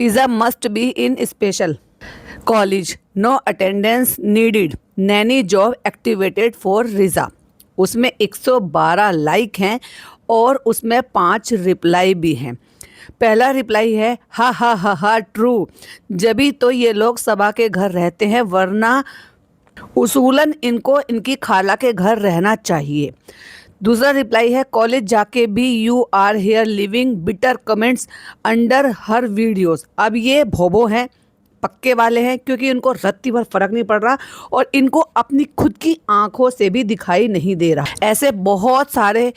Pizza must be in special college, no attendance needed, nanny job activated for Riza. उसमें 112 like हैं और उसमें 5 reply भी हैं। पहला रिप्लाई है हा हा हा हा ट्रू, जभी तो ये लोग सबा के घर रहते हैं, वरना उसूलन इनको इनकी खाला के घर रहना चाहिए। दूसरा रिप्लाई है कॉलेज जाके भी you are here living bitter comments under her videos. अब ये भोबो हैं, पक्के वाले हैं, क्योंकि इनको रत्ती भर फर्क नहीं पड़ रहा और इनको अपनी खुद की आंखों से भी दिखाई नहीं दे रहा। ऐसे बहुत सारे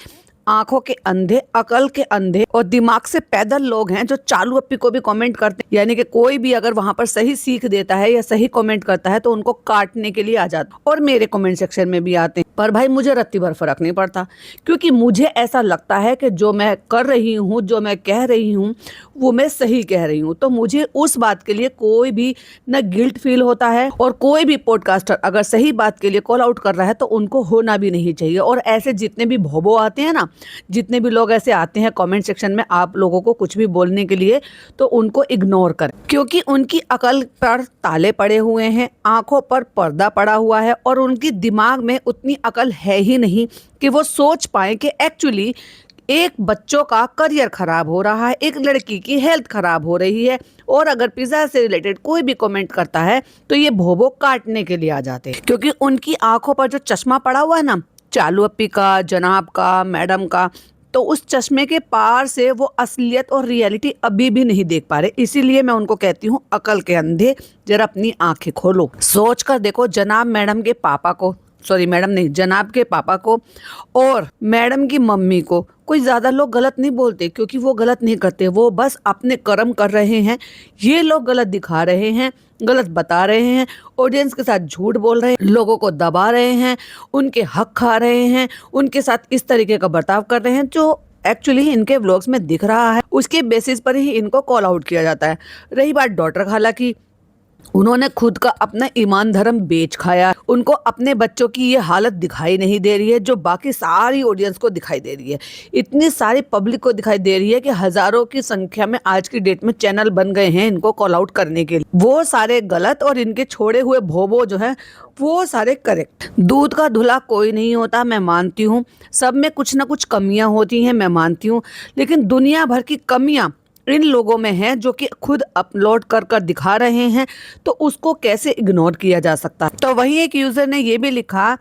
आंखों के अंधे, अकल के अंधे और दिमाग से पैदल लोग हैं जो चालू अप्पी को भी कमेंट करते हैं। यानी कि कोई भी अगर वहां पर सही सीख देता है या सही कमेंट करता है तो उनको काटने के लिए आ जाते और मेरे कमेंट सेक्शन में भी आते हैं। पर भाई मुझे रत्ती भर फर्क नहीं पड़ता, क्योंकि मुझे ऐसा लगता है कि जो मैं कर रही हूँ, जो मैं कह रही हूँ, वो मैं सही कह रही हूँ। तो मुझे उस बात के लिए कोई भी न गिल्ट फील होता है, और कोई भी पॉडकास्टर अगर सही बात के लिए कॉल आउट कर रहा है तो उनको होना भी नहीं चाहिए। और ऐसे जितने भी भोबो आते हैं ना, जितने भी लोग ऐसे आते हैं कमेंट सेक्शन में आप लोगों को कुछ भी बोलने के लिए, तो उनको इग्नोर करें, क्योंकि उनकी अकल पर ताले पड़े हुए हैं, आंखों पर पर्दा पड़ा हुआ है और उनकी दिमाग में उतनी अकल है ही नहीं कि वो सोच पाए कि एक्चुअली एक बच्चों का करियर खराब हो रहा है, एक लड़की की हेल्थ खराब हो रही है, और अगर पिज़्ज़ा से रिलेटेड कोई भी कमेंट करता है तो ये भोबो काटने के लिए आ जाते हैं। क्योंकि उनकी आंखों पर जो चश्मा पड़ा हुआ है ना, चालू अप्पी का, जनाब का, मैडम का, तो उस चश्मे के पार से वो असलियत और रियलिटी अभी भी नहीं देख पा रहे। इसीलिए मैं उनको कहती हूँ अकल के अंधे, जरा अपनी आंखें खोलो, सोच कर देखो जनाब मैडम के पापा को, सॉरी मैडम नहीं, जनाब के पापा को और मैडम की मम्मी को कोई ज़्यादा लोग गलत नहीं बोलते, क्योंकि वो गलत नहीं करते, वो बस अपने कर्म कर रहे हैं। ये लोग गलत दिखा रहे हैं, गलत बता रहे हैं, ऑडियंस के साथ झूठ बोल रहे हैं, लोगों को दबा रहे हैं, उनके हक खा रहे हैं, उनके साथ इस तरीके का बर्ताव कर रहे हैं जो एक्चुअली इनके व्लॉग्स में दिख रहा है। उसके बेसिस पर ही इनको कॉल आउट किया जाता है। रही बात डॉटर खाला की, उन्होंने खुद का अपना ईमान धर्म बेच खाया। उनको अपने बच्चों की ये हालत दिखाई नहीं दे रही है जो बाकी सारी ऑडियंस को दिखाई दे रही है, इतनी सारी पब्लिक को दिखाई दे रही है कि हजारों की संख्या में आज की डेट में चैनल बन गए हैं इनको कॉल आउट करने के लिए। वो सारे गलत और इनके छोड़े हुए भोबो जो है वो सारे करेक्ट। दूध का धुला कोई नहीं होता, मैं मानती हूँ, सब में कुछ ना कुछ कमियां होती हैं, मैं मानती हूँ, लेकिन दुनिया भर की कमियां इन लोगों में है जो कि खुद अपलोड कर कर दिखा रहे हैं, तो उसको कैसे इग्नोर किया जा सकता है। तो वही एक यूज़र ने ये भी लिखा,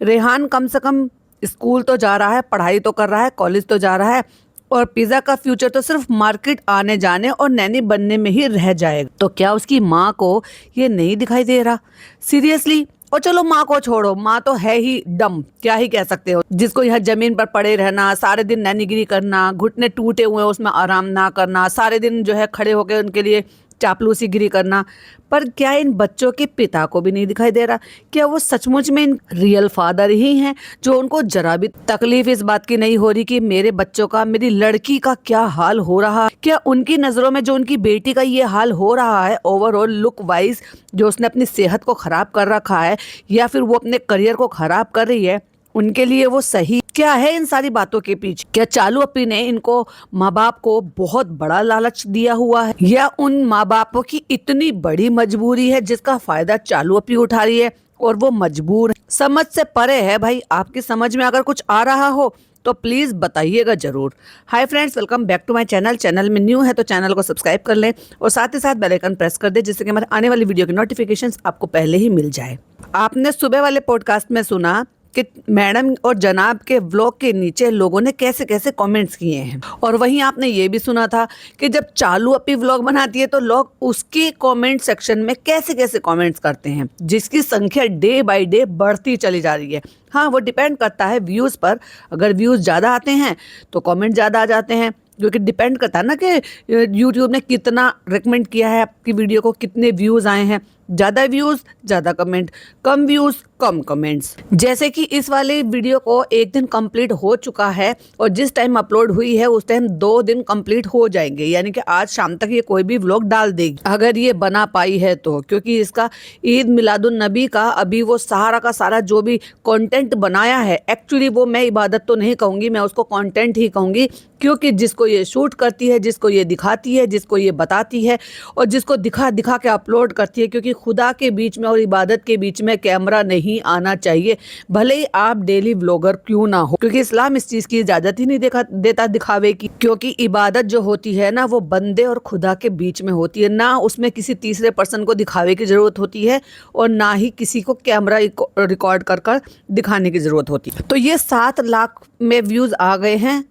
रेहान कम से कम स्कूल तो जा रहा है, पढ़ाई तो कर रहा है, कॉलेज तो जा रहा है, और पिज़्ज़ा का फ्यूचर तो सिर्फ मार्केट आने जाने और नैनी बनने में ही रह जाएगा। तो क्या उसकी माँ को ये नहीं दिखाई दे रहा? सीरियसली। और चलो माँ को छोड़ो, माँ तो है ही डम, क्या ही कह सकते हो, जिसको यह जमीन पर पड़े रहना, सारे दिन नैनीगिरी करना, घुटने टूटे हुए उसमें आराम ना करना, सारे दिन जो है खड़े होकर उनके लिए चापलूसी गिरी करना। पर क्या इन बच्चों के पिता को भी नहीं दिखाई दे रहा? क्या वो सचमुच में इन रियल फादर ही हैं जो उनको जरा भी तकलीफ इस बात की नहीं हो रही कि मेरे बच्चों का, मेरी लड़की का क्या हाल हो रहा है? क्या उनकी नज़रों में जो उनकी बेटी का ये हाल हो रहा है ओवरऑल लुक वाइज, जो उसने अपनी सेहत को खराब कर रखा है या फिर वो अपने करियर को खराब कर रही है, उनके लिए वो सही क्या है? इन सारी बातों के पीछे क्या चालू अप्पी ने इनको, माँ बाप को बहुत बड़ा लालच दिया हुआ है, या उन माँ बापों की इतनी बड़ी मजबूरी है जिसका फायदा चालू अप्पी उठा रही है और वो मजबूर है? समझ से परे है भाई। आपकी समझ में अगर कुछ आ रहा हो तो प्लीज़ बताइएगा जरूर। Hi friends, welcome back to my channel. Channel में न्यू है तो चैनल को सब्सक्राइब कर लें और साथ ही साथ बेल आइकन प्रेस कर दें, जिससे कि हमारे आने वाली वीडियो की नोटिफिकेशंस आपको पहले ही मिल जाए। आपने सुबह वाले पॉडकास्ट में सुना कि मैडम और जनाब के व्लॉग के नीचे लोगों ने कैसे कैसे कमेंट्स किए हैं, और वहीं आपने ये भी सुना था कि जब चालू अप्पी व्लॉग बनाती है तो लोग उसके कमेंट सेक्शन में कैसे कैसे कमेंट्स करते हैं, जिसकी संख्या डे बाय डे बढ़ती चली जा रही है। हाँ, वो डिपेंड करता है व्यूज़ पर। अगर व्यूज़ ज़्यादा आते हैं तो कमेंट ज़्यादा आ जाते हैं, क्योंकि डिपेंड करता है ना कि यूट्यूब ने कितना रिकमेंड किया है आपकी वीडियो को, कितने व्यूज़ आए हैं। ज़्यादा व्यूज़ ज़्यादा कमेंट, कम व्यूज़ कम कमेंट्स। जैसे कि इस वाले वीडियो को 1 दिन कंप्लीट हो चुका है और जिस टाइम अपलोड हुई है उस टाइम 2 दिन कंप्लीट हो जाएंगे, यानी कि आज शाम तक ये कोई भी व्लॉग डाल देगी अगर ये बना पाई है तो, क्योंकि इसका ईद मिलादुन नबी का अभी वो सारा का सारा जो भी कंटेंट बनाया है, एक्चुअली वो मैं इबादत तो नहीं कहूँगी, मैं उसको कंटेंट ही कहूँगी, क्योंकि जिसको ये शूट करती है, जिसको ये दिखाती है, जिसको ये बताती है और जिसको दिखा दिखा के अपलोड करती है, क्योंकि खुदा के बीच में और इबादत के बीच में कैमरा नहीं आना चाहिए, भले ही आप डेली व्लॉगर क्यों ना हो, क्योंकि इस्लाम इस चीज़ की इजाज़त ही नहीं देता दिखावे की। क्योंकि इबादत जो होती है ना, वो बंदे और खुदा के बीच में होती है, ना उसमें किसी तीसरे पर्सन को दिखावे की ज़रूरत होती है और ना ही किसी को कैमरा रिकॉर्ड कर दिखाने की ज़रूरत होती है। तो ये 7 लाख में व्यूज़ आ गए हैं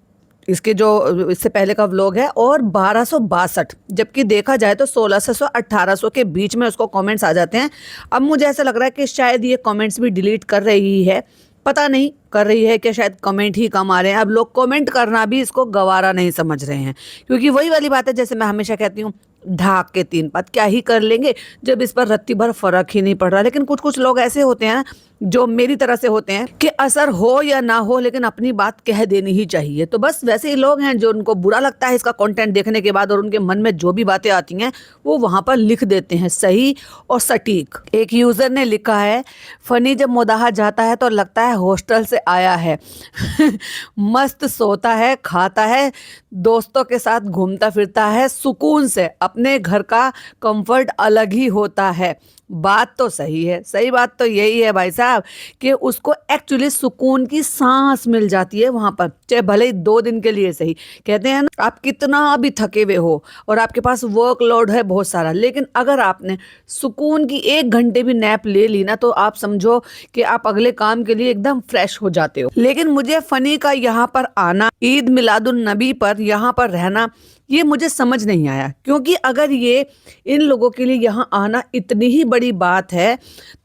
इसके जो इससे पहले का व्लॉग है, और 1262, जबकि देखा जाए तो 1600 1800 के बीच में उसको कमेंट्स आ जाते हैं। अब मुझे ऐसा लग रहा है कि शायद ये कमेंट्स भी डिलीट कर रही है, पता नहीं कर रही है कि शायद कमेंट ही कम आ रहे हैं। अब लोग कमेंट करना भी इसको गवारा नहीं समझ रहे हैं, क्योंकि वही वाली बात है, जैसे मैं हमेशा कहती हूँ, ढाक के 3 पात क्या ही कर लेंगे जब इस पर रत्ती भर फर्क ही नहीं पड़ रहा। लेकिन कुछ लोग ऐसे होते हैं जो मेरी तरह से होते हैं कि असर हो या ना हो लेकिन अपनी बात कह देनी ही चाहिए। तो बस वैसे ही लोग हैं जो उनको बुरा लगता है इसका कंटेंट देखने के बाद, और उनके मन में जो भी बातें आती हैं वो वहाँ पर लिख देते हैं, सही और सटीक। एक यूज़र ने लिखा है, फ़नी जब मुदाहा जाता है तो लगता है हॉस्टल से आया है मस्त सोता है, खाता है, दोस्तों के साथ घूमता फिरता है सुकून से, अपने घर का कंफर्ट अलग ही होता है। बात तो सही है, सही बात तो यही है भाई साहब कि उसको एक्चुअली सुकून की सांस मिल जाती है वहाँ पर, चाहे भले ही 2 दिन के लिए सही। कहते हैं ना, आप कितना भी थके हुए हो और आपके पास वर्कलोड है बहुत सारा, लेकिन अगर आपने सुकून की 1 घंटे भी नैप ले ली ना, तो आप समझो कि आप अगले काम के लिए एकदम फ्रेश हो जाते हो। लेकिन मुझे फ़नी का यहाँ पर आना, ईद मिलादुन नबी पर यहाँ पर रहना, ये मुझे समझ नहीं आया। क्योंकि अगर ये इन लोगों के लिए यहाँ आना इतनी ही बड़ी बात है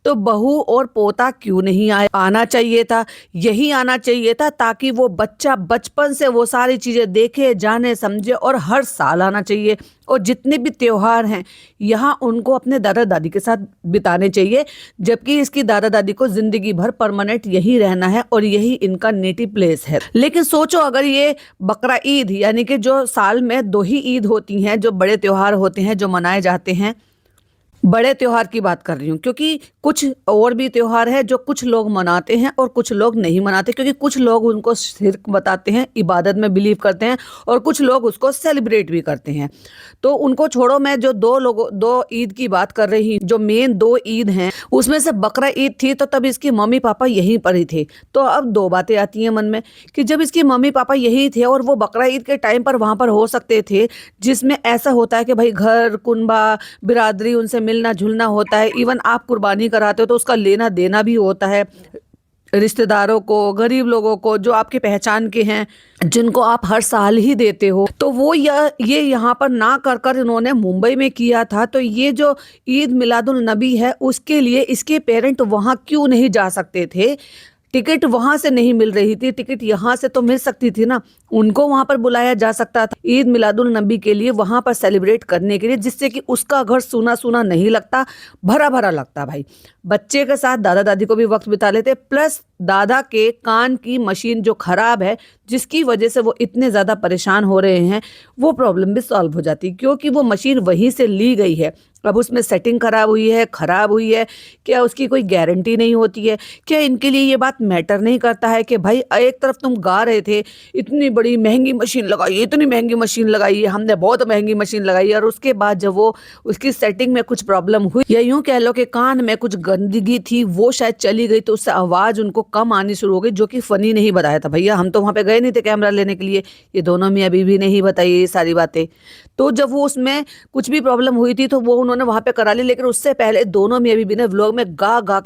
तो बहू और पोता क्यों नहीं आना चाहिए था, यही आना चाहिए था, ताकि वो बच्चा बचपन से वो सारी चीज़ें देखे, जाने, समझे, और हर साल आना चाहिए। और जितने भी त्योहार हैं यहाँ उनको अपने दादा दादी के साथ बिताने चाहिए, जबकि इसकी दादा दादी को ज़िंदगी भर परमानेंट यही रहना है और यही इनका नेटिव प्लेस है। लेकिन सोचो, अगर ये बकरा ईद, यानी कि जो साल में 2 ही ईद होती हैं, जो बड़े त्योहार होते हैं जो मनाए जाते हैं, बड़े त्योहार की बात कर रही हूँ, क्योंकि कुछ और भी त्योहार है जो कुछ लोग मनाते हैं और कुछ लोग नहीं मनाते, क्योंकि कुछ लोग उनको शिर्क बताते हैं, इबादत में बिलीव करते हैं, और कुछ लोग उसको सेलिब्रेट भी करते हैं। तो उनको छोड़ो, मैं जो 2 ईद की बात कर रही हूँ, जो मेन 2 ईद हैं, उसमें से बकरा ईद थी तो तब इसके मम्मी पापा यहीं पर ही थे। तो अब 2 बातें आती हैं मन में कि जब इसके मम्मी पापा यही थे और वो बकरा ईद के टाइम पर वहाँ पर हो सकते थे, जिसमें ऐसा होता है कि भाई घर कुनबा बिरादरी उनसे मिलना जुलना होता है, इवन आप कुर्बानी कराते हो तो उसका लेना देना भी होता है, रिश्तेदारों को, गरीब लोगों को जो आपके पहचान के हैं, जिनको आप हर साल ही देते हो। तो वो ये यहाँ पर ना कर इन्होंने मुंबई में किया था। तो ये जो ईद मिलादुल नबी है उसके लिए इसके पेरेंट वहाँ क्यों नहीं जा सकते थे? टिकट वहां से नहीं मिल रही थी, टिकट यहाँ से तो मिल सकती थी ना, उनको वहां पर बुलाया जा सकता था ईद मिलादुल नबी के लिए, वहां पर सेलिब्रेट करने के लिए, जिससे कि उसका घर सूना सूना नहीं लगता, भरा भरा लगता। भाई बच्चे के साथ दादा दादी को भी वक्त बिता लेते, प्लस दादा के कान की मशीन जो खराब है, जिसकी वजह से वो इतने ज़्यादा परेशान हो रहे हैं, वो प्रॉब्लम भी सॉल्व हो जाती, क्योंकि वो मशीन वहीं से ली गई है। अब उसमें सेटिंग खराब हुई है, क्या उसकी कोई गारंटी नहीं होती है? क्या इनके लिए ये बात मैटर नहीं करता है कि भाई एक तरफ तुम गा रहे थे इतनी बड़ी महंगी मशीन लगाई है, इतनी महंगी मशीन लगाई है, हमने बहुत महंगी मशीन लगाई है, और उसके बाद जब वो उसकी सेटिंग में कुछ प्रॉब्लम हुई, या यूँ कह लो कि कान में कुछ गंदगी थी, वो शायद चली गई, तो उससे आवाज़ उनको कम आनी शुरू हो गई, जो कि फ़नी नहीं बताया था। भैया हम तो वहाँ पे गए नहीं थे कैमरा लेने के लिए, ये दोनों मियाँ बीवी ने ही बताई ये सारी बातें। तो जब वो उसमें कुछ भी प्रॉब्लम हुई थी तो वो उन्होंने वहाँ पे करा ली, लेकिन उससे पहले दोनों मियाँ बीवी ने व्लॉग में गा गा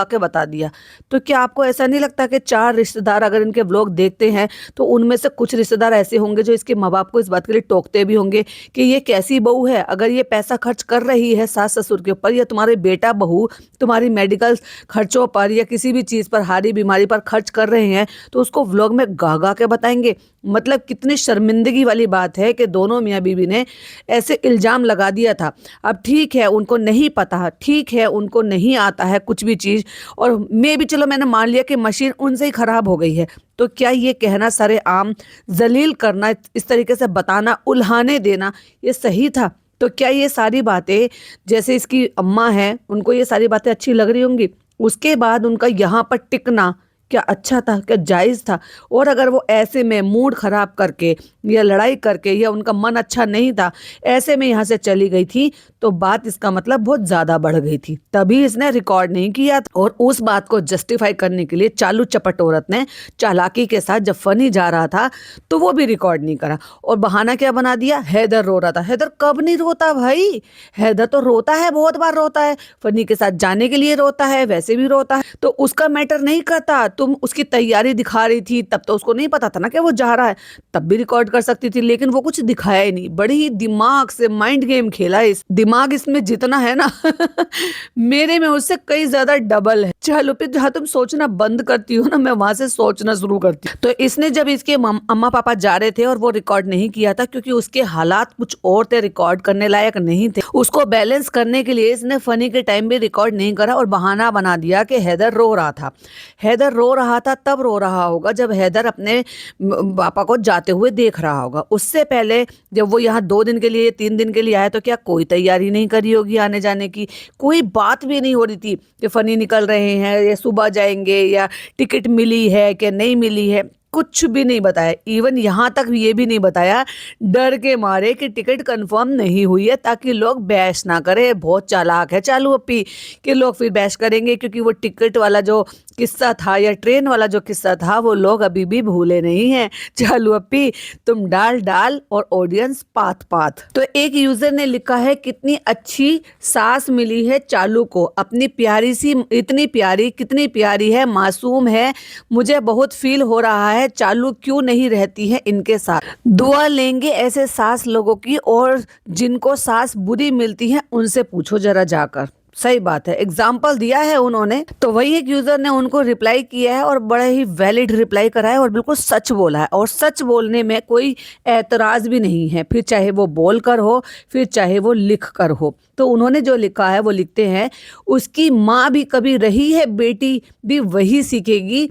के बता दिया। तो क्या आपको ऐसा नहीं लगता कि 4 रिश्तेदार अगर इनके व्लॉग देखते हैं तो उनमें से कुछ रिश्तेदार ऐसे होंगे जो इसके माँ बाप को इस बात के लिए टोकते भी होंगे कि ये कैसी बहू है, अगर ये पैसा खर्च कर रही है सास ससुर के ऊपर, या तुम्हारे बेटा बहू तुम्हारी मेडिकल खर्चों पर या किसी भी चीज़ पर, हारी बीमारी पर खर्च कर रहे हैं, तो उसको व्लॉग में गा के बताएंगे। मतलब कितनी शर्मिंदगी वाली बात है कि दोनों मियाँ बीवी ने ऐसे इल्ज़ाम लगा दिया था। अब ठीक है उनको नहीं पता, ठीक है उनको नहीं आता है कुछ भी चीज़, और मैं भी चलो मैंने मान लिया कि मशीन उनसे ही ख़राब हो गई है, तो क्या ये कहना सरेआम ज़लील करना, इस तरीके से बताना, उल्हाने देना, ये सही था? तो क्या ये सारी बातें, जैसे इसकी अम्मा हैं उनको ये सारी बातें अच्छी लग रही होंगी, उसके बाद उनका यहाँ पर टिकना क्या अच्छा था, क्या जायज़ था? और अगर वो ऐसे में मूड ख़राब करके या लड़ाई करके या उनका मन अच्छा नहीं था, ऐसे में यहाँ से चली गई थी, तो बात इसका मतलब बहुत ज़्यादा बढ़ गई थी, तभी इसने रिकॉर्ड नहीं किया था। और उस बात को जस्टिफाई करने के लिए चालू चपट औरत ने चालाकी के साथ जब फ़नी जा रहा था तो वो भी रिकॉर्ड नहीं करा, और बहाना क्या बना दिया, हैदर रो रहा था। हैदर कब नहीं रोता भाई, हैदर तो रोता है, बहुत बार रोता है, फ़नी के साथ जाने के लिए रोता है, वैसे भी रोता है, तो उसका मैटर नहीं करता। तुम उसकी तैयारी दिखा रही थी, तब तो उसको नहीं पता था ना कि वो जा रहा है, तब भी रिकॉर्ड कर सकती थी, लेकिन वो कुछ दिखाया ही नहीं। बड़ी ही दिमाग से माइंड गेम खेला है। दिमाग इसमें जितना है ना मेरे में उससे कई ज्यादा डबल है। चलो फिर जहाँ तुम सोचना बंद करती हो ना, मैं वहां से सोचना शुरू करती हूँ। तो इसने जब इसके अम्मा पापा जा रहे थे और वो रिकॉर्ड नहीं किया था क्योंकि उसके हालात कुछ और थे, रिकॉर्ड करने लायक नहीं थे, उसको बैलेंस करने के लिए इसने फनी के टाइम भी रिकॉर्ड नहीं करा और बहाना बना दिया कि हैदर रो रहा था। हैदर रो रहा था तब रो रहा होगा जब हैदर अपने पापा को जाते हुए देख रहा होगा। उससे पहले जब वो यहाँ 2 दिन के लिए 3 दिन के लिए आया तो क्या कोई तैयारी नहीं करी होगी आने जाने की? कोई बात भी नहीं हो रही थी कि फनी निकल रहे हैं या सुबह जाएंगे या टिकट मिली है कि नहीं मिली है, कुछ भी नहीं बताया। इवन यहाँ तक ये भी नहीं बताया, डर के मारे कि टिकट कंफर्म नहीं हुई है ताकि लोग बहस ना करे। बहुत चालाक है चालू अप्पी कि लोग फिर बहस करेंगे, क्योंकि वो टिकट वाला जो किस्सा था या ट्रेन वाला जो किस्सा था वो लोग अभी भी भूले नहीं हैं। चालू अप्पी तुम डाल डाल और ऑडियंस पात पात। तो एक यूजर ने लिखा है, कितनी अच्छी सास मिली है चालू को, अपनी प्यारी सी, इतनी प्यारी, कितनी प्यारी है, मासूम है, मुझे बहुत फील हो रहा है, चालू क्यों नहीं रहती है इनके साथ। दुआ लेंगे ऐसे सास लोगों की, और जिनको सास बुरी मिलती है उनसे पूछो जरा जाकर। सही बात है, एग्जाम्पल दिया है उन्होंने। तो वही एक यूजर ने उनको रिप्लाई किया है और बड़ा ही वैलिड रिप्लाई करा है और बिल्कुल सच बोला है, और सच बोलने में कोई एतराज भी नहीं है, फिर चाहे वो बोल कर हो फिर चाहे वो लिख कर हो। तो उन्होंने जो लिखा है वो लिखते हैं, उसकी माँ भी कभी रही है, बेटी भी वही सीखेगी,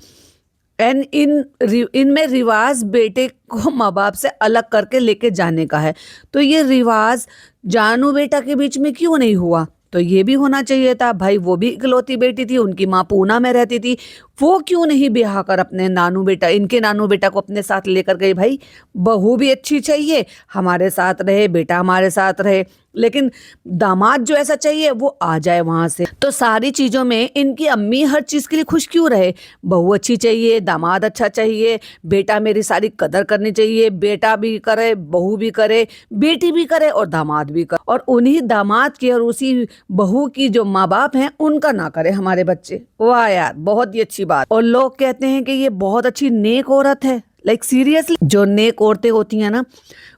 एंड इनमें रिवाज बेटे को माँ बाप से अलग करके लेके जाने का है। तो ये रिवाज जानू बेटा के बीच में क्यों नहीं हुआ? तो ये भी होना चाहिए था भाई, वो भी इकलौती बेटी थी, उनकी माँ पूना में रहती थी, वो क्यों नहीं ब्याह कर अपने नानू बेटा, इनके नानू बेटा को अपने साथ लेकर गई? भाई बहू भी अच्छी चाहिए, हमारे साथ रहे, बेटा हमारे साथ रहे, लेकिन दामाद जो ऐसा चाहिए वो आ जाए वहां से। तो सारी चीजों में इनकी अम्मी हर चीज के लिए खुश क्यों रहे? बहू अच्छी चाहिए, दामाद अच्छा चाहिए, बेटा मेरी सारी कदर करनी चाहिए, बेटा भी करे, बहू भी करे, बेटी भी करे और दामाद भी करे, और उन्हीं दामाद की और उसी बहू की जो माँ बाप हैं उनका ना करे हमारे बच्चे। वाह यार, बहुत ही अच्छी बात। और लोग कहते हैं कि ये बहुत अच्छी नेक औरत है। लाइक सीरियसली, जो नेक औरतें होती हैं ना,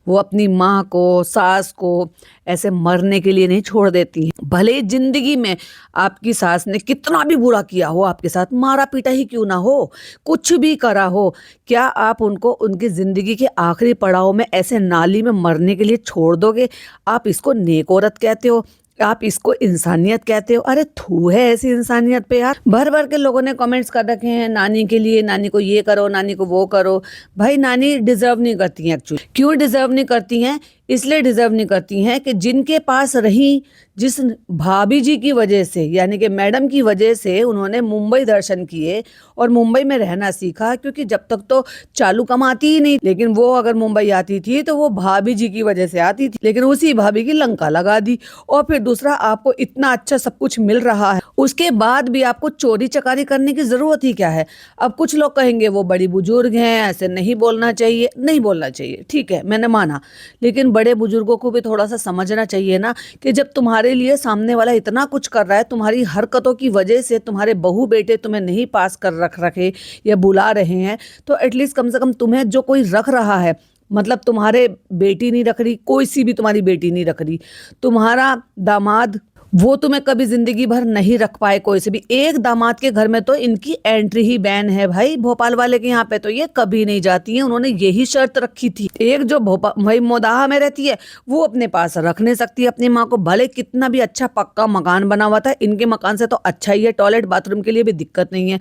वो अपनी माँ को, सास को ऐसे मरने के लिए नहीं छोड़ देती हैं। भले ही जिंदगी में आपकी सास ने कितना भी बुरा किया हो आपके साथ, मारा पीटा ही क्यों ना हो, कुछ भी करा हो, क्या आप उनको उनकी जिंदगी के आखिरी पड़ाव में ऐसे नाली में मरने के लिए छोड़ दोगे? आप इसको नेक औरत कहते हो, आप इसको इंसानियत कहते हो? अरे थू है ऐसी इंसानियत पे यार। भर भर के लोगों ने कमेंट्स कर रखे हैं नानी के लिए, नानी को ये करो, नानी को वो करो। भाई नानी डिजर्व नहीं करती हैं एक्चुअली। क्यों डिजर्व नहीं करती हैं? इसलिए डिजर्व नहीं करती हैं कि जिनके पास रही, जिस भाभी जी की वजह से, यानी कि मैडम की वजह से उन्होंने मुंबई दर्शन किए और मुंबई में रहना सीखा, क्योंकि जब तक तो चालू कमाती ही नहीं, लेकिन वो अगर मुंबई आती थी तो वो भाभी जी की वजह से आती थी, लेकिन उसी भाभी की लंका लगा दी। और फिर दूसरा, आपको इतना अच्छा सब कुछ मिल रहा है, उसके बाद भी आपको चोरी चकारी करने की जरूरत ही क्या है? अब कुछ लोग कहेंगे वो बड़ी बुजुर्ग हैं, ऐसे नहीं बोलना चाहिए। नहीं बोलना चाहिए, ठीक है, मैंने माना, लेकिन बड़े बुजुर्गों को भी थोड़ा सा समझना चाहिए ना कि जब तुम्हारे लिए सामने वाला इतना कुछ कर रहा है, तुम्हारी हरकतों की वजह से तुम्हारे बहू बेटे तुम्हें नहीं पास कर रख रखे या बुला रहे हैं, तो एटलीस्ट कम से कम तुम्हें जो कोई रख रहा है, मतलब तुम्हारे बेटी नहीं रख रही, कोई सी भी तुम्हारी बेटी नहीं रख रही, तुम्हारा दामाद वो तुम्हें कभी जिंदगी भर नहीं रख पाए कोई से भी। एक दामाद के घर में तो इनकी एंट्री ही बैन है भाई, भोपाल वाले के यहाँ पे तो ये कभी नहीं जाती हैं, उन्होंने यही शर्त रखी थी। एक जो भोपाल भाई मोदाहा में रहती है वो अपने पास रख नहीं सकती अपनी माँ को, भले कितना भी अच्छा पक्का मकान बना हुआ था, इनके मकान से तो अच्छा ही है, टॉयलेट बाथरूम के लिए भी दिक्कत नहीं है।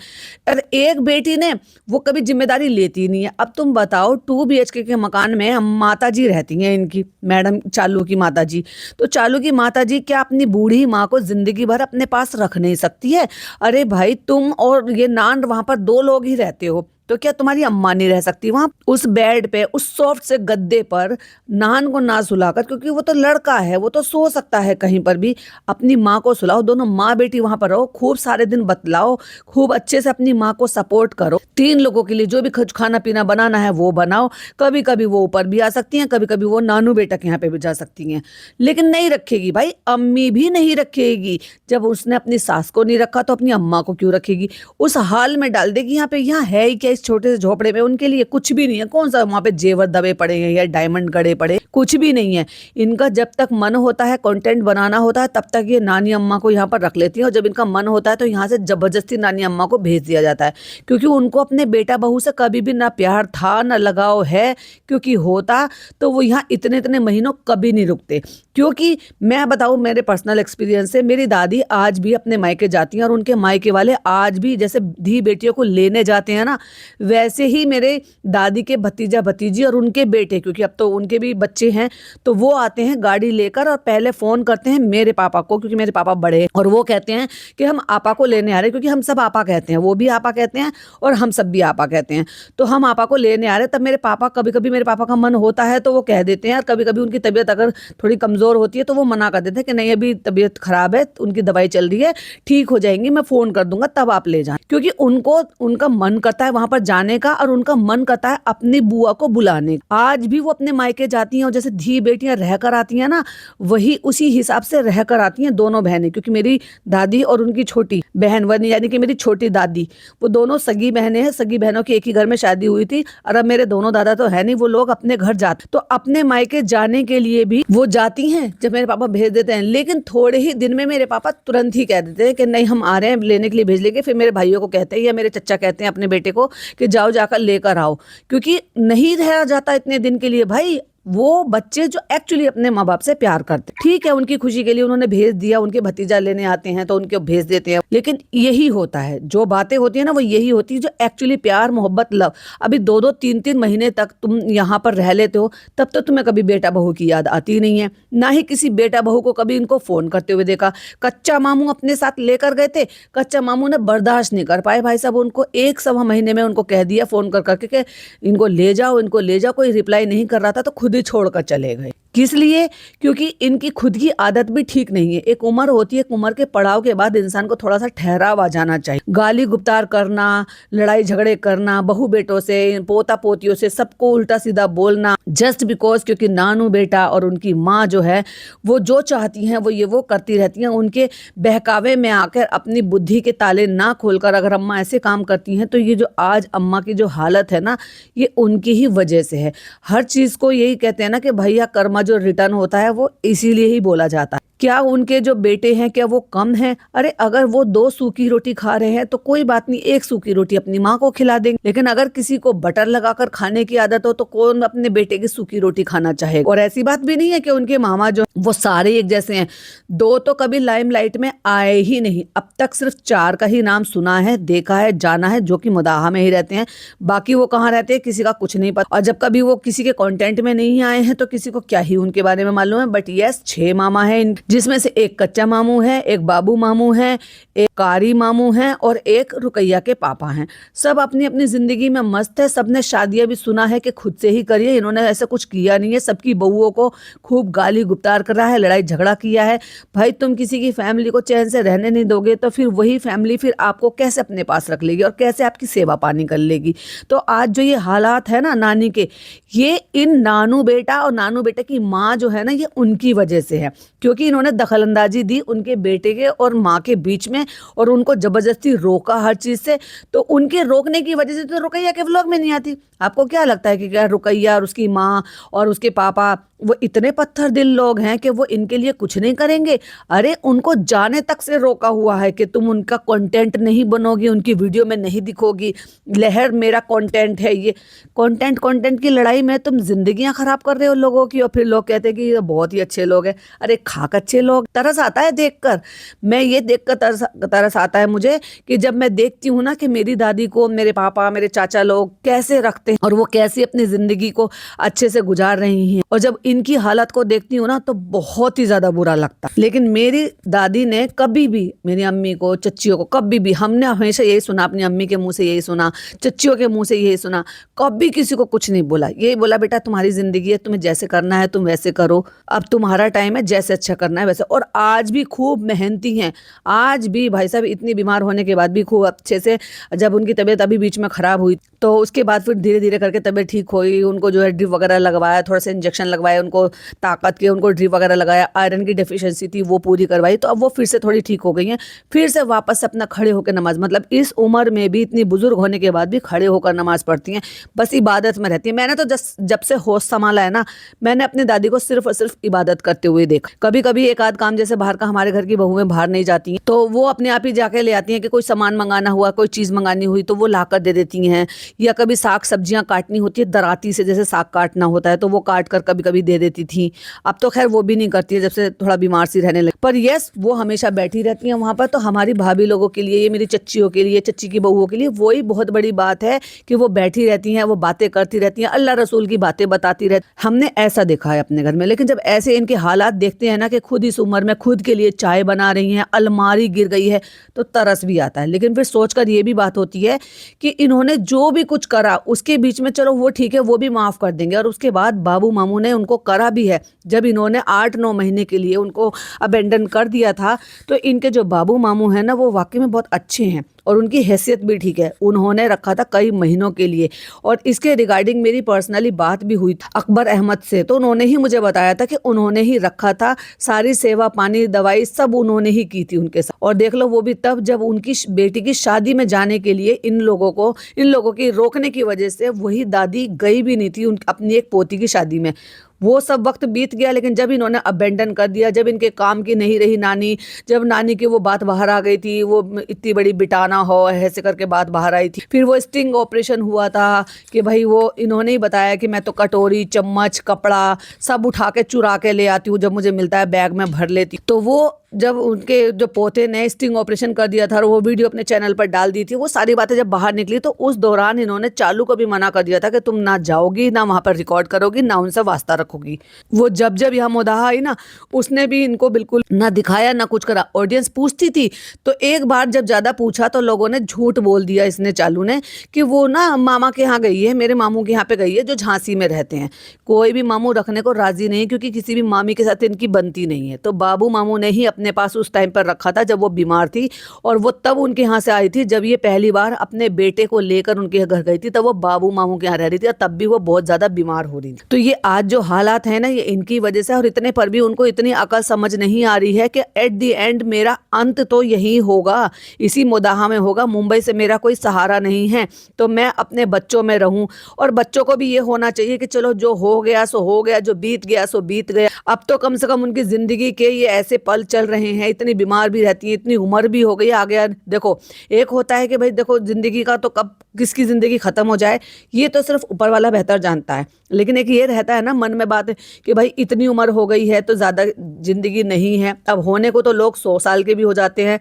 और एक बेटी ने वो कभी जिम्मेदारी लेती नहीं है। अब तुम बताओ 2 BHK के मकान में हम माता जी रहती हैं इनकी, मैडम चालू की माता जी, तो चालू की माता जी क्या अपनी बूढ़ी माँ को जिंदगी भर अपने पास रख नहीं सकती है? अरे भाई तुम और ये नान वहां पर 2 लोग ही रहते हो, तो क्या तुम्हारी अम्मा नहीं रह सकती वहां उस बेड पे, उस सॉफ्ट से गद्दे पर नान को ना सुलाकर? क्योंकि वो तो लड़का है, वो तो सो सकता है कहीं पर भी। अपनी माँ को सुलाओ, दोनों माँ बेटी वहां पर रहो, खूब सारे दिन बतलाओ, खूब अच्छे से अपनी माँ को सपोर्ट करो। 3 लोगों के लिए जो भी कुछ खाना पीना बनाना है वो बनाओ। कभी कभी वो ऊपर भी आ सकती हैं, कभी कभी वो नानू बेटा के यहाँ पे भी जा सकती हैं, लेकिन नहीं रखेगी भाई, अम्मी भी नहीं रखेगी। जब उसने अपनी सास को नहीं रखा तो अपनी अम्मा को क्यों रखेगी? उस हाल में डाल देगी। यहाँ पे यहाँ है ही क्या, इस छोटे से झोपड़े में उनके लिए कुछ भी नहीं है। कौन सा वहां पे जेवर दबे पड़े हैं या डायमंड गड़े पड़े, कुछ भी नहीं है। इनका जब तक मन होता है कंटेंट बनाना होता है तब तक ये नानी अम्मा को यहाँ पर रख लेती है, और जब इनका मन होता है तो यहाँ से जबरदस्ती नानी अम्मा को भेज दिया जाता है, क्योंकि उनको अपने बेटा बहू से कभी भी ना प्यार था ना लगाव है। क्योंकि होता तो वो यहाँ इतने इतने महीनों कभी नहीं रुकते। क्योंकि मैं बताऊं मेरे पर्सनल एक्सपीरियंस से, मेरी दादी आज भी अपने मायके जाती हैं और उनके मायके वाले आज भी जैसे धी बेटियों को लेने जाते हैं ना, वैसे ही मेरे दादी के भतीजा भतीजी और उनके बेटे, क्योंकि अब तो उनके भी बच्चे हैं, तो वो आते हैं गाड़ी लेकर और पहले फ़ोन करते हैं मेरे पापा को, क्योंकि मेरे पापा बड़े हैं, और वो कहते हैं कि हम आपा को लेने आ रहे हैं, क्योंकि हम सब आपा कहते हैं, वो भी आपा कहते हैं और हम सब भी आपा कहते हैं। तो हम आपा को लेने आ रहे हैं। तब मेरे पापा, कभी कभी मेरे पापा का मन होता है तो वो कह देते हैं, और कभी कभी उनकी तबीयत अगर थोड़ी कमज़ोर होती है तो वो मना कर देते हैं कि नहीं अभी तबीयत खराब है, उनकी दवाई चल रही है, ठीक हो जाएंगी, मैं फ़ोन कर दूंगा तब आप ले जाएं। क्योंकि उनको उनका मन करता है वहां पर जाने का, और उनका मन करता है अपनी बुआ को बुलाने का। आज भी वो अपने मायके जाती हैं और जैसे धी बेटियां रह कर आती हैं ना, वही उसी हिसाब से रह कर आती हैं दोनों बहनें। क्योंकि मेरी दादी और उनकी छोटी बहन वनी, यानी कि मेरी छोटी दादी, वो दोनों सगी बहनें हैं, सगी बहनों की एक ही घर में शादी हुई थी। और अब मेरे दोनों दादा तो है नहीं, वो लोग अपने घर जाते, तो अपने मायके जाने के लिए भी वो जाती हैं जब मेरे पापा भेज देते हैं। लेकिन थोड़े ही दिन में मेरे पापा तुरंत ही कह देते हैं कि नहीं हम आ रहे हैं, लेने के लिए भेज लेंगे। फिर मेरे भाइयों को कहते हैं या मेरे चचा कहते हैं अपने बेटे को कि जाओ जाकर लेकर आओ, क्योंकि नहीं रहा जाता इतने दिन के लिए भाई। वो बच्चे जो एक्चुअली अपने माँ बाप से प्यार करते, ठीक है उनकी खुशी के लिए उन्होंने भेज दिया, उनके भतीजा लेने आते हैं तो उनके भेज देते हैं, लेकिन यही होता है, जो बातें होती है ना वो यही होती है जो एक्चुअली प्यार मोहब्बत लव। अभी 2-2 3-3 महीने तक तुम यहाँ पर रह लेते हो, तब तो तुम्हें कभी बेटा बहू की याद आती नहीं है, ना ही किसी बेटा बहू को कभी इनको फोन करते हुए देखा। कच्चा मामू अपने साथ लेकर गए थे, कच्चा मामू ने बर्दाश्त नहीं कर पाए भाई साहब, उनको 1 सवा महीने में उनको कह दिया फोन कर करके कि इनको ले जाओ, इनको ले जाओ। कोई रिप्लाई नहीं कर रहा था तो खुद ही छोड़कर चले गए। किस लिए? क्योंकि इनकी खुद की आदत भी ठीक नहीं है। एक उम्र होती है, एक उम्र के पड़ाव के बाद इंसान को थोड़ा सा ठहराव आ जाना चाहिए। गाली गुप्तार करना, लड़ाई झगड़े करना, बहू बेटों से, पोता पोतियों से, सबको उल्टा सीधा बोलना, जस्ट बिकॉज क्योंकि नानू बेटा और उनकी माँ जो है वो जो चाहती हैं वो करती रहती हैं। उनके बहकावे में आकर अपनी बुद्धि के ताले ना खोलकर अगर अम्मा ऐसे काम करती हैं तो ये जो आज अम्मा की जो हालत है ना, ये उनकी ही वजह से है। हर चीज़ को यही कहते हैं ना कि भैया कर्मा जो रिटर्न होता है वो इसीलिए ही बोला जाता है। क्या उनके जो बेटे हैं क्या वो कम हैं? अरे अगर वो 2 सूखी रोटी खा रहे हैं तो कोई बात नहीं, 1 सूखी रोटी अपनी माँ को खिला देंगे। लेकिन अगर किसी को बटर लगाकर खाने की आदत हो तो कौन अपने बेटे की सूखी रोटी खाना चाहेगा? और ऐसी बात भी नहीं है कि उनके मामा जो वो सारे एक जैसे हैं। 2 तो कभी लाइमलाइट में आए ही नहीं, अब तक सिर्फ 4 का ही नाम सुना है, देखा है, जाना है, जो कि मुदाहा में ही रहते हैं। बाकी वो कहाँ रहते हैं किसी का कुछ नहीं पता, और जब कभी वो किसी के कंटेंट में नहीं आए हैं तो किसी को क्या ही उनके बारे में मालूम है। बट यस 6 मामा है, जिसमें से एक कच्चा मामू है, एक बाबू मामू है, एक कारी मामू है और एक रुकैया के पापा हैं। सब अपनी अपनी जिंदगी में मस्त है। सबने शादियां भी सुना है कि खुद से ही करिए, इन्होंने ऐसा कुछ किया नहीं है। सबकी बहुओं को खूब गाली गुप्तार कर रहा है, लड़ाई झगड़ा किया है। भाई तुम किसी की फैमिली को चैन से रहने नहीं दोगे तो फिर वही फैमिली फिर आपको कैसे अपने पास रख लेगी और कैसे आपकी सेवा पानी कर लेगी? तो आज जो ये हालात है ना नानी के, ये इन नानू बेटा और नानू बेटे की माँ जो है ना, ये उनकी वजह से है, क्योंकि इन्होंने दखलंदाजी दी उनके बेटे के और माँ के बीच में, और उनको ज़बरदस्ती रोका हर चीज़ से। तो उनके रोकने की वजह से तो रुकैया के व्लॉग में नहीं आती। आपको क्या लगता है कि क्या रुकैया और उसकी माँ और उसके पापा वो इतने पत्थर दिल लोग हैं कि वो इनके लिए कुछ नहीं करेंगे? अरे उनको जाने तक से रोका हुआ है कि तुम उनका कंटेंट नहीं बनोगी, उनकी वीडियो में नहीं दिखोगी। लहर मेरा कंटेंट है। ये कंटेंट की लड़ाई में तुम जिंदगियां खराब कर रहे हो लोगों की, और फिर लोग कहते हैं कि ये बहुत ही अच्छे लोग हैं। अरे खाक अच्छे लोग, तरस आता है देखकर। मैं ये देखकर तरस आता है मुझे कि जब मैं देखती हूँ ना कि मेरी दादी को मेरे पापा मेरे चाचा लोग कैसे रखते हैं और वो कैसे अपनी जिंदगी को अच्छे से गुजार रही हैं, और जब इनकी हालत को देखती हूँ ना तो बहुत ही ज्यादा बुरा लगता है। लेकिन मेरी दादी ने कभी भी मेरी अम्मी को, चच्चियों को, कभी भी, हमने हमेशा यही सुना, अपनी अम्मी के मुंह से यही सुना, चच्चियों के मुंह से यही सुना, कभी किसी को कुछ नहीं बोला। यही बोला बेटा तुम्हारी जिंदगी है, तुम्हें जैसे करना है तुम वैसे करो, अब तुम्हारा टाइम है, जैसे अच्छा करना है वैसे। और आज भी खूब मेहनती हैं, आज भी भाई साहब इतनी बीमार होने के बाद भी खूब अच्छे से, जब उनकी तबीयत अभी बीच में खराब हुई तो उसके बाद फिर धीरे धीरे करके तबीयत ठीक हुई। उनको जो है ड्रिप वगैरह लगवाया, थोड़ा सा इंजेक्शन लगवाए, उनको ताकत के, उनको ड्रिप वगैरह लगाया, आयरन की डेफिशिएंसी थी वो पूरी करवाई, तो अब वो फिर से थोड़ी ठीक हो गई हैं। फिर से वापस से अपना खड़े होकर नमाज, मतलब इस उम्र में भी इतनी बुजुर्ग होने के बाद भी खड़े होकर नमाज पढ़ती हैं, बस इबादत में रहती है। मैंने तो जब से होश संभाला है ना, मैंने अपनी दादी को सिर्फ और सिर्फ इबादत करते हुए देखा। कभी कभी एक आध काम, जैसे बाहर का, हमारे घर की बहुएं बाहर नहीं जाती हैं तो वो अपने आप ही जाके ले आती हैं कि कोई सामान मंगाना हुआ, कोई चीज़ मंगानी हुई तो वो लाकर दे देती हैं, या कभी साग सब्जियां काटनी होती है दराती से, जैसे साग काटना होता है तो वो काट कर कभी कभी दे देती थी। अब तो खैर वो भी नहीं करती है जब से थोड़ा बीमार सी रहने लगी, पर यस वो हमेशा बैठी रहती हैं वहाँ पर। तो हमारी भाभी लोगों के लिए, ये मेरी चच्चियों के लिए, चच्ची की बहुओं के लिए वही बहुत बड़ी बात है कि वो बैठी रहती हैं, वो बातें करती रहती हैं, अल्लाह रसूल की बातें बताती रहती। हमने ऐसा देखा है अपने घर में। लेकिन जब ऐसे इनके हालात देखते हैं ना कि खुद इस उम्र में खुद के लिए चाय बना रही हैं, अलमारी गिर गई है, तो तरस भी आता है। लेकिन फिर सोचकर ये भी बात होती है कि इन्होंने जो भी कुछ करा उसके बीच में चलो वो ठीक है, वो भी माफ कर देंगे। और उसके बाद बाबू मामू ने उनको करा भी है। जब इन्होंने 8-9 महीने के लिए उनको अबेंडन कर दिया था, तो इनके जो बाबू मामू हैं ना वो वाकई में बहुत अच्छे हैं और उनकी हैसियत भी ठीक है। उन्होंने रखा था कई महीनों के लिए, और इसके रिगार्डिंग मेरी पर्सनली बात भी हुई थी अकबर अहमद से, तो उन्होंने ही मुझे बताया था कि उन्होंने ही रखा था, सारी सेवा पानी दवाई सब उन्होंने ही की थी उनके साथ। और देख लो वो भी तब जब उनकी बेटी की शादी में जाने के लिए इन लोगों की रोकने की वजह से वही दादी गई भी नहीं थी अपनी एक पोती की शादी में। वो सब वक्त बीत गया, लेकिन जब इन्होंने अबेंडन कर दिया, जब इनके काम की नहीं रही नानी, जब नानी की वो बात बाहर आ गई थी, वो इतनी बड़ी बिटाना हो ऐसे करके बात बाहर आई थी। फिर वो स्टिंग ऑपरेशन हुआ था कि भाई वो इन्होंने ही बताया कि मैं तो कटोरी चम्मच कपड़ा सब उठा के चुरा के ले आती हूँ, जब मुझे मिलता है बैग में भर लेती। तो वो जब उनके जो पोते ने स्टिंग ऑपरेशन कर दिया था और वो वीडियो अपने चैनल पर डाल दी थी, वो सारी बातें जब बाहर निकली तो उस दौरान इन्होंने चालू को भी मना कर दिया था कि तुम ना जाओगी, ना वहाँ पर रिकॉर्ड करोगी, ना उनसे वास्ता रखोगी। वो जब यहाँ मुदाहा आई ना, उसने भी इनको बिल्कुल ना दिखाया ना कुछ करा। ऑडियंस पूछती थी तो एक बार जब ज़्यादा पूछा तो लोगों ने झूठ बोल दिया, इसने चालू ने, कि वो ना मामा के यहाँ गई है, मेरे मामू के यहाँ पे गई है जो झांसी में रहते हैं। कोई भी मामू रखने को राजी नहीं, क्योंकि किसी भी मामी के साथ इनकी बनती नहीं है। तो बाबू मामू ने ही अपने पास उस टाइम पर रखा था जब वो बीमार थी, और वो तब उनके यहाँ से आई थी जब ये पहली बार अपने बेटे को लेकर उनके घर गई थी, तब वो बाबू मामू के यहाँ रह रही थी, और तब भी वो बहुत ज्यादा बीमार हो रही थी। तो ये आज जो हालात है ना, ये इनकी वजह से। और इतने पर भी उनको इतनी अकल समझ नहीं आ रही है कि एट द एंड मेरा अंत तो यही होगा, इसी मुदाहा में होगा। मुंबई से मेरा कोई सहारा नहीं है, तो मैं अपने बच्चों में रहूं। और बच्चों को भी ये होना चाहिए कि चलो जो हो गया सो हो गया, जो बीत गया सो बीत गया। अब तो कम से कम उनकी जिंदगी के ये ऐसे पल चल रहे हैं, इतनी बीमार भी रहती है, इतनी उम्र भी हो गई आ गया। देखो एक होता है कि भाई देखो जिंदगी का तो कब किसकी जिंदगी खत्म हो जाए ये तो सिर्फ ऊपर वाला बेहतर जानता है, लेकिन एक ये रहता है ना मन में बात कि भाई इतनी उम्र हो गई है तो ज़्यादा जिंदगी नहीं है। अब होने को तो लोग 100 साल के भी हो जाते हैं,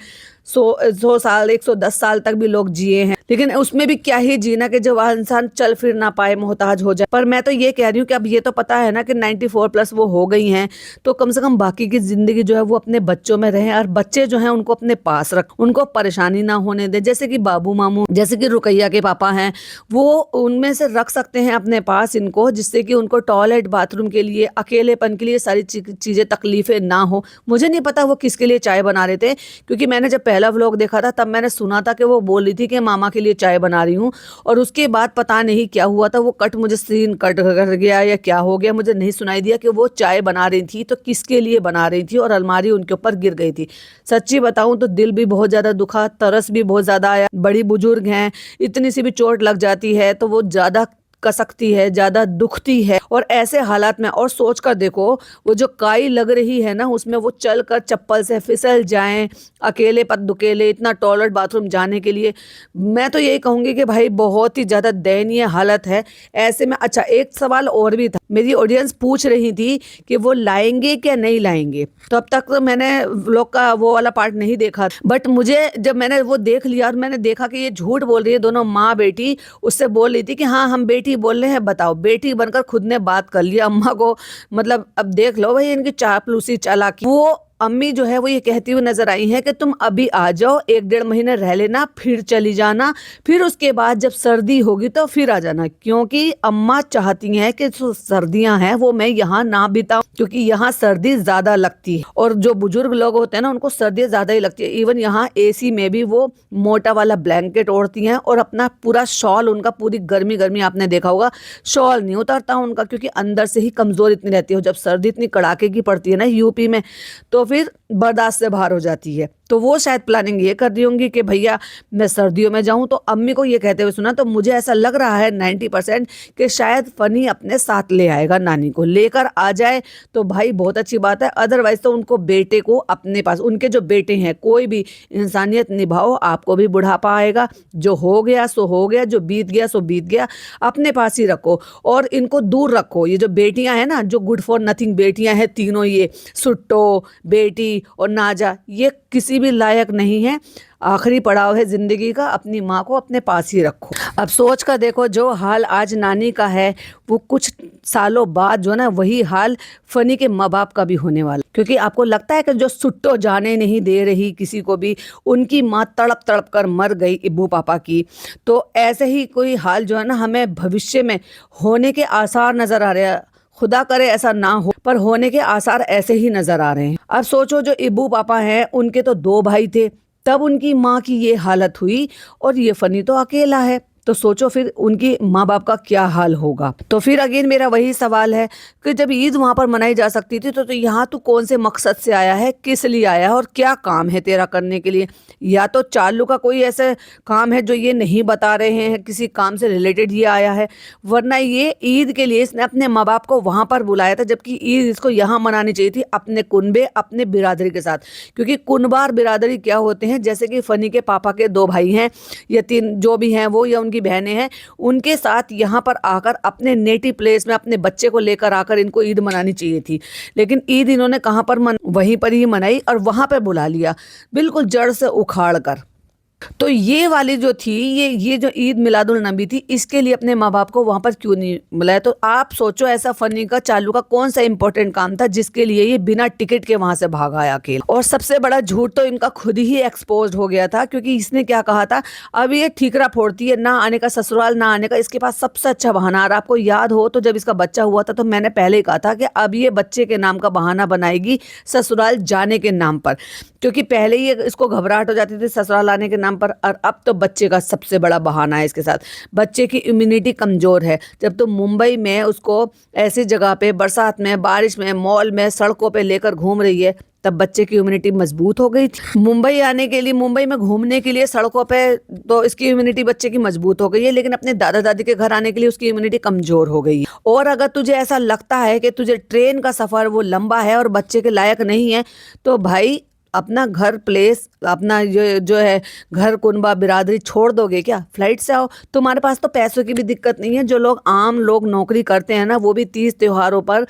100 साल 110 साल तक भी लोग जिए हैं, लेकिन उसमें भी क्या ही जीना कि जो वह इंसान चल फिर ना पाए, मोहताज हो जाए। पर मैं तो ये कह रही हूँ कि अब ये तो पता है ना कि 94+ वो हो गई हैं, तो कम से कम बाकी की जिंदगी जो है वो अपने बच्चों में रहे, और बच्चे जो हैं उनको अपने पास रख, उनको परेशानी ना होने दे। जैसे कि बाबू मामू, जैसे कि रुकैया के पापा हैं, वो उनमें से रख सकते हैं अपने पास इनको, जिससे कि उनको टॉयलेट बाथरूम के लिए, अकेलेपन के लिए सारी चीज़ें तकलीफें ना हो। मुझे नहीं पता वो किसके लिए चाय बना रहे थे, क्योंकि मैंने जब पहला व्लॉग देखा था तब मैंने सुना था कि वो बोल रही थी कि मामा के लिए चाय बना रही हूँ, और उसके बाद पता नहीं क्या हुआ था, वो मुझे सीन कट कर गया या क्या हो गया, मुझे नहीं सुनाई दिया कि वो चाय बना रही थी तो किसके लिए बना रही थी, और अलमारी उनके ऊपर गिर गई थी। सच्ची बताऊं तो दिल भी बहुत ज़्यादा दुखा, तरस भी बहुत ज़्यादा आया। बड़ी बुजुर्ग हैं, इतनी सी भी चोट लग जाती है तो वो ज़्यादा कसकती है, ज़्यादा दुखती है। और ऐसे हालात में और सोच कर देखो, वो जो काई लग रही है ना उसमें वो चल कर चप्पल से फिसल जाएं अकेले पद दुकेले, इतना टॉयलेट बाथरूम जाने के लिए। मैं तो यही कहूँगी कि भाई बहुत ही ज़्यादा दयनीय हालत है ऐसे में। अच्छा, एक सवाल और भी था, मेरी ऑडियंस पूछ रही थी कि वो लाएंगे क्या नहीं लाएंगे, तो अब तक तो मैंने व्लॉग का वो वाला पार्ट नहीं देखा, बट मुझे जब मैंने वो देख लिया और मैंने देखा कि ये झूठ बोल रही है, दोनों माँ बेटी उससे बोल रही थी कि हाँ हम बेटी बोल रहे हैं, बताओ। बेटी बनकर खुद ने बात कर लिया अम्मा को, मतलब अब देख लो भाई इनकी चापलूसी चालाकी। वो अम्मी जो है वो ये कहती हुई नजर आई है कि तुम अभी आ जाओ, 1-1.5 महीने रह लेना, फिर चली जाना, फिर उसके बाद जब सर्दी होगी तो फिर आ जाना, क्योंकि अम्मा चाहती हैं कि जो सर्दियां हैं वो मैं यहाँ ना बिताऊं, क्योंकि यहाँ सर्दी ज्यादा लगती है और जो बुजुर्ग लोग होते हैं ना उनको सर्दी ज्यादा ही लगती है। इवन यहाँ एसी में भी वो मोटा वाला ब्लैंकेट ओढ़ती हैं और अपना पूरा शॉल, उनका पूरी गर्मी गर्मी आपने देखा होगा, शॉल नहीं उतरता उनका, क्योंकि अंदर से ही कमजोर इतनी रहती है। जब सर्दी इतनी कड़ाके की पड़ती है ना यूपी में, तो फिर बर्दाश्त से बाहर हो जाती है। तो वो शायद प्लानिंग ये कर रही होंगी कि भैया मैं सर्दियों में जाऊं। तो अम्मी को ये कहते हुए सुना तो मुझे ऐसा लग रहा है 90% कि शायद फनी अपने साथ ले आएगा, नानी को लेकर आ जाए तो भाई बहुत अच्छी बात है। अदरवाइज तो उनको बेटे को अपने पास, उनके जो बेटे हैं, कोई भी इंसानियत निभाओ, आपको भी बुढ़ापा आएगा, जो हो गया सो हो गया, जो बीत गया सो बीत गया, अपने पास ही रखो और इनको दूर रखो। ये जो बेटियां हैं ना, जो गुड फॉर नथिंग बेटियां हैं तीनों, ये सुट्टो बेटी और नाजा, ये किसी भी लायक नहीं है। आखिरी पड़ाव है जिंदगी का, अपनी माँ को अपने पास ही रखो। अब सोच कर देखो, जो हाल आज नानी का है वो कुछ सालों बाद जो ना वही हाल फनी के माँ बाप का भी होने वाला। क्योंकि आपको लगता है कि जो सुट्टो जाने नहीं दे रही किसी को भी, उनकी माँ तड़प तड़प कर मर गई इब्बू पापा की, तो ऐसे ही कोई हाल जो है ना हमें भविष्य में होने के आसार नजर आ रहे हैं। खुदा करे ऐसा ना हो, पर होने के आसार ऐसे ही नजर आ रहे हैं। अब सोचो, जो इब्बू पापा हैं उनके तो 2 भाई थे, तब उनकी माँ की ये हालत हुई, और ये फनी तो अकेला है, तो सोचो फिर उनकी माँ बाप का क्या हाल होगा। तो फिर अगेन मेरा वही सवाल है कि जब ईद वहां पर मनाई जा सकती थी तो यहाँ तू कौन से मकसद से आया है, किस लिए आया है और क्या काम है तेरा करने के लिए। या तो चालू का कोई ऐसा काम है जो ये नहीं बता रहे हैं, किसी काम से रिलेटेड ये आया है, वरना ये ईद के लिए इसने अपने माँ बाप को वहां पर बुलाया था, जबकि ईद इसको यहाँ मनानी चाहिए थी अपने कुनबे, अपने बिरादरी के साथ। क्योंकि कुनबार बिरादरी क्या होते हैं, जैसे कि फनी के पापा के 2 भाई हैं या 3 जो भी हैं वो, या उनकी बहनें हैं, उनके साथ यहाँ पर आकर अपने नेटिव प्लेस में अपने बच्चे को लेकर आकर इनको ईद मनानी चाहिए थी। लेकिन ईद इन्होंने कहाँ पर वहीं पर ही मनाई और वहां पर बुला लिया, बिल्कुल जड़ से उखाड़ कर। तो ये वाली जो थी, ये जो ईद मिलादुल नबी थी, इसके लिए अपने माँ बाप को वहां पर क्यों नहीं बुलाया। तो आप सोचो, ऐसा फनी का चालू का कौन सा इंपॉर्टेंट काम था जिसके लिए ये बिना टिकट के वहां से भागा आया अकेला। और सबसे बड़ा झूठ तो इनका खुद ही एक्सपोज हो गया था, क्योंकि इसने क्या कहा था, अब ये ठीकरा फोड़ती है ना आने का ससुराल, ना आने का, इसके पास सबसे अच्छा बहाना। और आपको याद हो तो जब इसका बच्चा हुआ था तो मैंने पहले ही कहा था कि अब ये बच्चे के नाम का बहाना बनाएगी ससुराल जाने के नाम पर, क्योंकि पहले ही इसको घबराहट हो जाती थी ससुराल आने के नाम पर, और अब तो बच्चे का सबसे बड़ा बहाना है इसके साथ। बच्चे की इम्यूनिटी कमज़ोर है। जब तो मुंबई में उसको ऐसी जगह पे बरसात में, बारिश में, मॉल में, सड़कों पे लेकर घूम रही है, तब बच्चे की इम्यूनिटी मजबूत हो गई थी। मुंबई आने के लिए, मुंबई में घूमने के लिए सड़कों पे तो इसकी इम्यूनिटी बच्चे की मजबूत हो गई है, लेकिन अपने दादा दादी के घर आने के लिए उसकी इम्यूनिटी कमजोर हो गई है। और अगर तुझे ऐसा लगता है कि तुझे ट्रेन का सफर वो लंबा है और बच्चे के लायक नहीं है, तो भाई अपना घर प्लेस, अपना जो है घर कुनबा बिरादरी छोड़ दोगे क्या, फ्लाइट से आओ। तुम्हारे पास तो पैसों की भी दिक्कत नहीं है। जो लोग आम लोग नौकरी करते हैं ना, वो भी 30 त्योहारों पर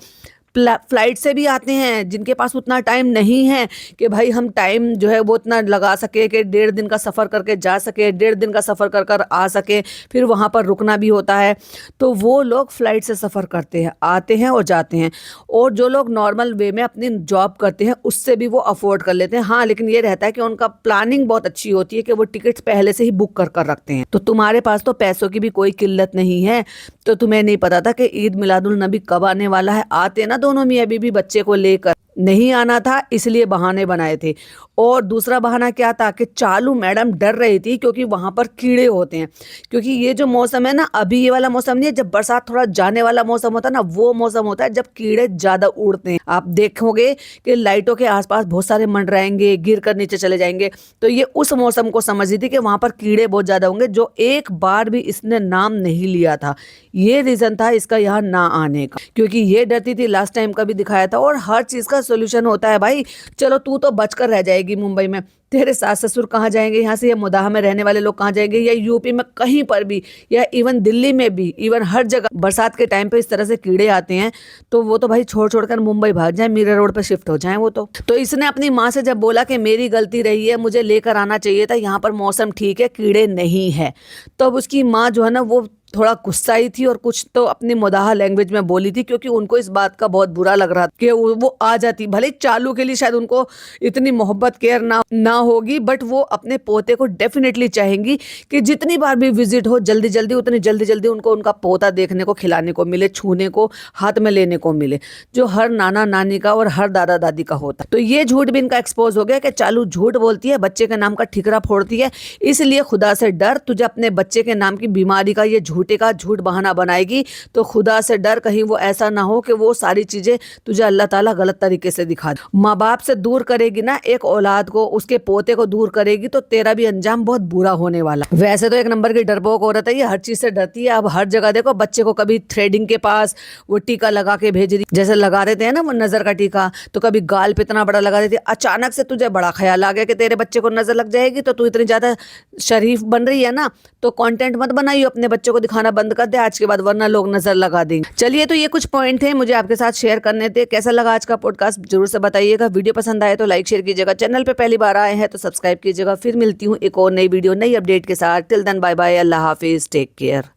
फ्लाइट से भी आते हैं, जिनके पास उतना टाइम नहीं है कि भाई हम टाइम जो है वो इतना लगा सके कि 1.5 दिन का सफ़र करके जा सके, 1.5 दिन का सफ़र कर कर आ सके, फिर वहाँ पर रुकना भी होता है, तो वो लोग फ़्लाइट से सफ़र करते हैं, आते हैं और जाते हैं। और जो लोग नॉर्मल वे में अपनी जॉब करते हैं उससे भी वो अफोर्ड कर लेते हैं। हाँ, लेकिन ये रहता है कि उनका प्लानिंग बहुत अच्छी होती है कि वो टिकट्स पहले से ही बुक कर कर रखते हैं। तो तुम्हारे पास तो पैसों की भी कोई किल्लत नहीं है, तो तुम्हें नहीं पता था कि ईद मिलादुल नबी कब आने वाला है। आते ना दोनों मियाँ बीवी बच्चे को लेकर, नहीं आना था इसलिए बहाने बनाए थे। और दूसरा बहाना क्या था कि चालू मैडम डर रही थी क्योंकि वहाँ पर कीड़े होते हैं, क्योंकि ये जो मौसम है ना, अभी ये वाला मौसम नहीं है, जब बरसात थोड़ा जाने वाला मौसम होता है ना, वो मौसम होता है जब कीड़े ज़्यादा उड़ते हैं। आप देखोगे कि लाइटों के आसपास बहुत सारे मंडराएंगे, गिर कर नीचे चले जाएंगे। तो ये उस मौसम को समझ रही थी कि वहाँ पर कीड़े बहुत ज़्यादा होंगे, जो एक बार भी इसने नाम नहीं लिया था। ये रीज़न था इसका यहाँ ना आने का, क्योंकि ये डरती थी। लास्ट टाइम का भी दिखाया था। और हर चीज़ का सोल्यूशन होता है भाई। चलो तू तो बचकर रह जाएगी मुंबई में, तेरे सास ससुर कहाँ जाएंगे यहाँ से, या मुदाह में रहने वाले लोग कहाँ जाएंगे, या यूपी में कहीं पर भी, या इवन दिल्ली में भी, इवन हर जगह बरसात के टाइम पे इस तरह से कीड़े आते हैं। तो वो तो भाई छोड़ छोड़ कर मुंबई भाग जाए, मीरा रोड पर शिफ्ट हो जाए वो तो इसने अपनी माँ से जब बोला कि मेरी गलती रही है, मुझे लेकर आना चाहिए था, यहाँ पर मौसम ठीक है, कीड़े नहीं है, तो अब उसकी माँ जो है ना वो थोड़ा गुस्साई थी और कुछ तो अपनी मुदाहा लैंग्वेज में बोली थी, क्योंकि उनको इस बात का बहुत बुरा लग रहा था कि वो आ जाती। भले चालू के लिए शायद उनको इतनी मोहब्बत केयर ना होगी, बट वो अपने पोते को डेफिनेटली चाहेंगी कि जितनी बार भी विजिट हो, जल्दी जल्दी उतनी जल्दी जल्दी उनको उनका पोता देखने को, खिलाने को मिले, छूने को, हाथ में लेने को मिले, जो हर नाना नानी का और हर दादा दादी का होता। तो ये झूठ भी इनका एक्सपोज हो गया कि चालू झूठ बोलती है, बच्चे के नाम का ठिकरा फोड़ती है, इसलिए खुदा से डर, तुझे अपने बच्चे के नाम की बीमारी का ये झूठे का झूठ बहाना बनाएगी, तो खुदा से डर कहीं वो ऐसा ना हो कि वो सारी चीजें तुझे अल्लाह ताला गलत तरीके से दिखा दे। माँ बाप से दूर करेगी ना एक औलाद को, उसके पोते को दूर करेगी, तो तेरा भी अंजाम बहुत बुरा होने वाला। वैसे तो एक नंबर की डरपोक औरत है ये, हर चीज से डरती है। अब हर जगह देखो, बच्चे को कभी थ्रेडिंग के पास वो टीका लगा के भेज रही, जैसे लगा देते हैं ना वो नजर का टीका, तो कभी गाल पे इतना बड़ा लगा देती है। अचानक से तुझे बड़ा ख्याल आ गया कि तेरे बच्चे को नजर लग जाएगी, तो तू इतनी ज्यादा शरीफ बन रही है ना, तो कंटेंट मत बनाइयो, अपने बच्चे को दिखाना बंद कर दे आज के बाद, वरना लोग नजर लगा देंगे। चलिए, तो ये कुछ पॉइंट थे मुझे आपके साथ शेयर करने थे। कैसा लगा आज का पॉडकास्ट जरूर से बताइएगा। वीडियो पसंद आए तो लाइक शेयर कीजिएगा। चैनल पे पहली बार आए हैं तो सब्सक्राइब कीजिएगा। फिर मिलती हूँ एक और नई वीडियो, नई अपडेट के साथ। टिल देन बाय बाय, अल्लाह हाफिज, टेक केयर।